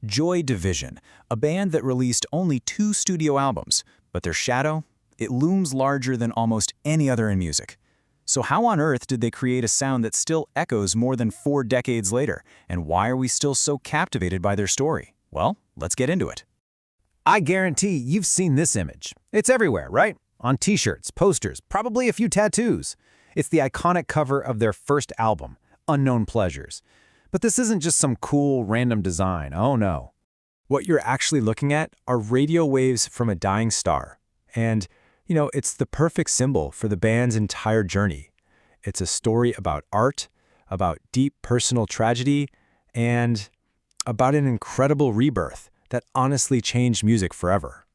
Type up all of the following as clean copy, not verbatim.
Joy Division, a band that released only 2 studio albums, but their shadow, it looms larger than almost any other in music. So how on earth did they create a sound that still echoes more than 4 decades later, and why are we still so captivated by their story? Well, let's get into it. I guarantee you've seen this image. It's everywhere, right? On t-shirts, posters, probably a few tattoos. It's the iconic cover of their first album, Unknown Pleasures. But this isn't just some cool, random design, oh no. What you're actually looking at are radio waves from a dying star. And, it's the perfect symbol for the band's entire journey. It's a story about art, about deep personal tragedy, and about an incredible rebirth that honestly changed music forever.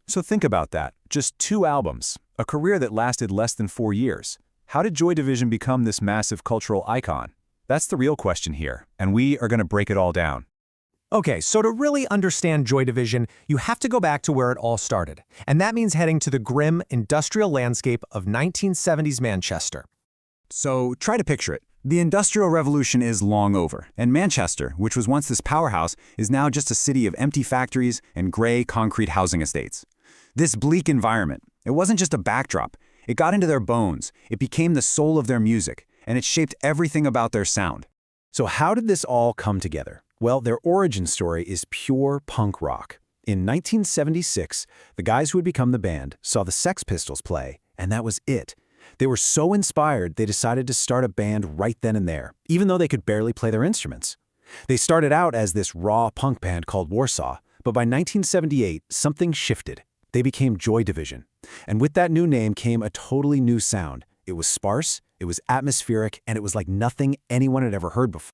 So think about that. Just 2 albums, a career that lasted less than 4 years. How did Joy Division become this massive cultural icon? That's the real question here, and we are going to break it all down. Okay, so to really understand Joy Division, you have to go back to where it all started. And that means heading to the grim, industrial landscape of 1970s Manchester. So try to picture it. The Industrial Revolution is long over, and Manchester, which was once this powerhouse, is now just a city of empty factories and gray concrete housing estates. This bleak environment, it wasn't just a backdrop. It got into their bones, it became the soul of their music, and it shaped everything about their sound. So how did this all come together? Well, their origin story is pure punk rock. In 1976, the guys who had become the band saw the Sex Pistols play, and that was it. They were so inspired, they decided to start a band right then and there, even though they could barely play their instruments. They started out as this raw punk band called Warsaw, but by 1978, something shifted. They became Joy Division. And with that new name came a totally new sound. It was sparse, it was atmospheric, and it was like nothing anyone had ever heard before.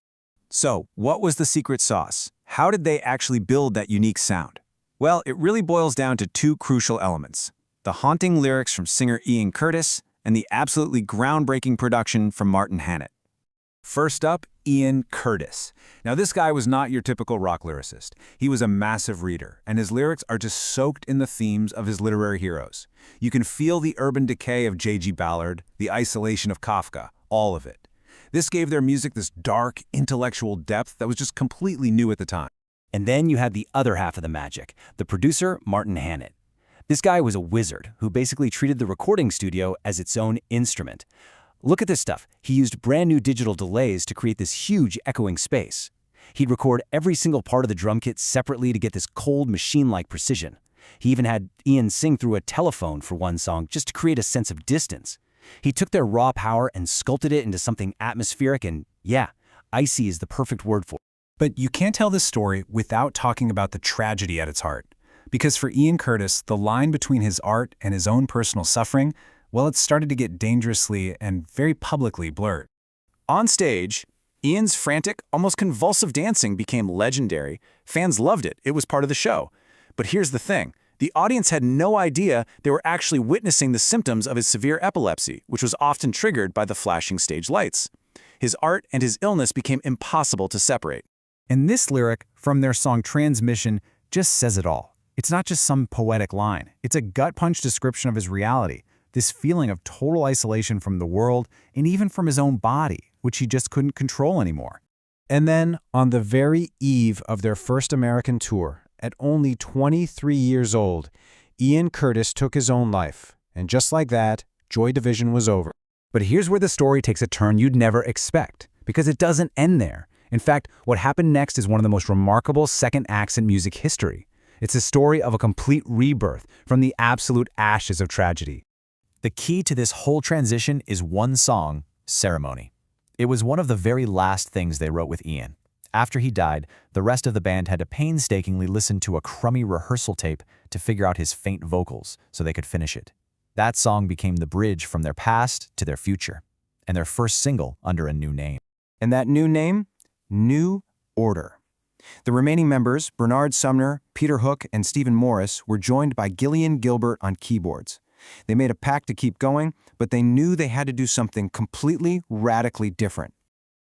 So, what was the secret sauce? How did they actually build that unique sound? Well, it really boils down to 2 crucial elements: the haunting lyrics from singer Ian Curtis and the absolutely groundbreaking production from Martin Hannett. First up, Ian Curtis. Now, this guy was not your typical rock lyricist. He was a massive reader, and his lyrics are just soaked in the themes of his literary heroes. You can feel the urban decay of J.G. Ballard, the isolation of Kafka, all of it. This gave their music this dark, intellectual depth that was just completely new at the time. And then you had the other half of the magic, the producer, Martin Hannett. This guy was a wizard who basically treated the recording studio as its own instrument. Look at this stuff. He used brand new digital delays to create this huge echoing space. He'd record every single part of the drum kit separately to get this cold, machine-like precision. He even had Ian sing through a telephone for one song just to create a sense of distance. He took their raw power and sculpted it into something atmospheric and, yeah, icy is the perfect word for it. But you can't tell this story without talking about the tragedy at its heart. Because for Ian Curtis, the line between his art and his own personal suffering, well, it started to get dangerously and very publicly blurred. On stage, Ian's frantic, almost convulsive dancing became legendary. Fans loved it. It was part of the show. But here's the thing. The audience had no idea they were actually witnessing the symptoms of his severe epilepsy, which was often triggered by the flashing stage lights. His art and his illness became impossible to separate. And this lyric from their song Transmission just says it all. It's not just some poetic line. It's a gut-punch description of his reality, this feeling of total isolation from the world and even from his own body, which he just couldn't control anymore. And then, on the very eve of their first American tour, at only 23 years old, Ian Curtis took his own life. And just like that, Joy Division was over. But here's where the story takes a turn you'd never expect, because it doesn't end there. In fact, what happened next is one of the most remarkable second acts in music history. It's a story of a complete rebirth from the absolute ashes of tragedy. The key to this whole transition is one song, Ceremony. It was one of the very last things they wrote with Ian. After he died, the rest of the band had to painstakingly listen to a crummy rehearsal tape to figure out his faint vocals so they could finish it. That song became the bridge from their past to their future, and their first single under a new name. And that new name? New Order. The remaining members, Bernard Sumner, Peter Hook, and Stephen Morris, were joined by Gillian Gilbert on keyboards. They made a pact to keep going, but they knew they had to do something completely, radically different.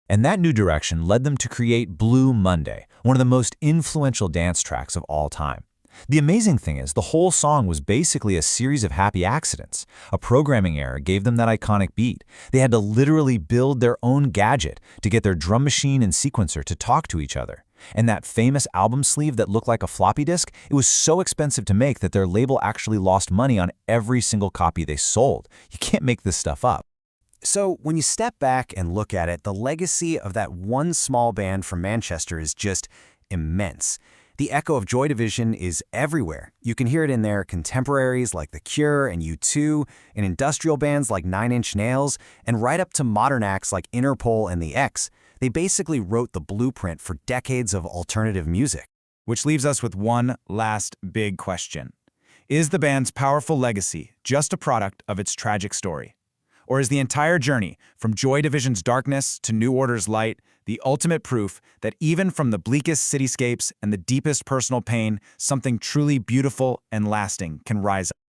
And that new direction led them to create Blue Monday, one of the most influential dance tracks of all time. The amazing thing is, the whole song was basically a series of happy accidents. A programming error gave them that iconic beat. They had to literally build their own gadget to get their drum machine and sequencer to talk to each other. And that famous album sleeve that looked like a floppy disk, it was so expensive to make that their label actually lost money on every single copy they sold. You can't make this stuff up. So when you step back and look at it, the legacy of that one small band from Manchester is just immense. The echo of Joy Division is everywhere. You can hear it in their contemporaries like The Cure and U2, in industrial bands like Nine Inch Nails, and right up to modern acts like Interpol and The X. They basically wrote the blueprint for decades of alternative music. Which leaves us with one last big question. Is the band's powerful legacy just a product of its tragic story? Or is the entire journey, from Joy Division's darkness to New Order's light, the ultimate proof that even from the bleakest cityscapes and the deepest personal pain, something truly beautiful and lasting can rise up?